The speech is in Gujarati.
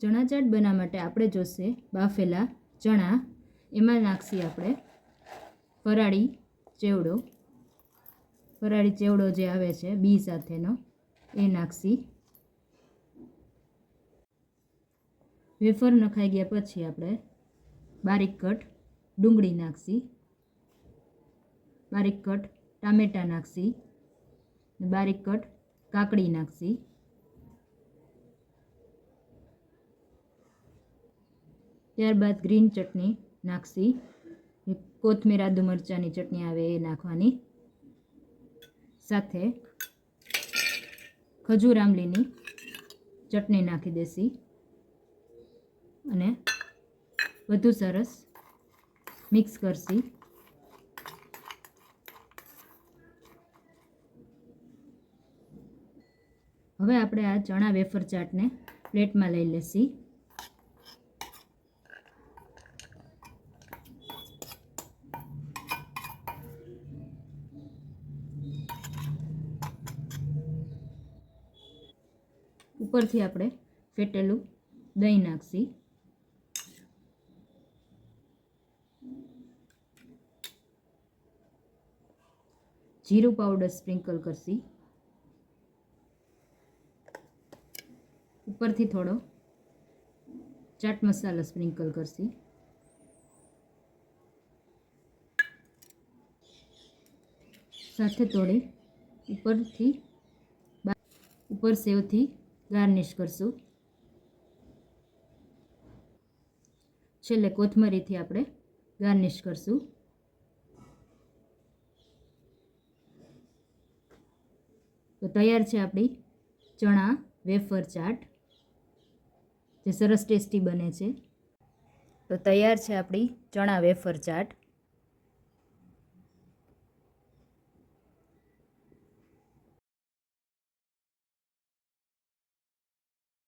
ચણા ચાટ બનાવવા માટે આપણે જોશે બાફેલા ચણા, એમાં નાખશી આપણે ફરાળી ચેવડો જે આવે છે બી સાથેનો એ નાખશી. વેફર નખાઈ ગયા પછી આપણે બારીક કટ ડુંગળી નાખશી, બારીક કટ ટામેટાં નાખશી, બારીક કટ કાકડી નાખશી. ત્યારબાદ ગ્રીન ચટણી નાખશી, કોથમીર આદુ મરચાંની ચટણી આવે એ નાખવાની. સાથે ખજૂર આંબલીની ચટણી નાખી દેશી અને બધું સરસ મિક્સ કરશી. હવે આપણે આ ચણા વેફર ચાટને પ્લેટમાં લઈ લેશી. ઉપરથી આપણે ફેટેલું દહીં નાખશી. જીરું પાવડર સ્પ્રિંકલ કરશી. ઉપરથી થોડો ચાટ મસાલો સ્પ્રિંકલ કરશી. સાથે થોડી ઉપર સેવથી ગાર્નિશ કરશું. છેલ્લે કોથમરીથી આપણે ગાર્નિશ કરશું. તો તૈયાર છે આપણી ચણા વેફર ચાટ, જે સરસ ટેસ્ટી બને છે. તો તૈયાર છે આપણી ચણા વેફર ચાટ.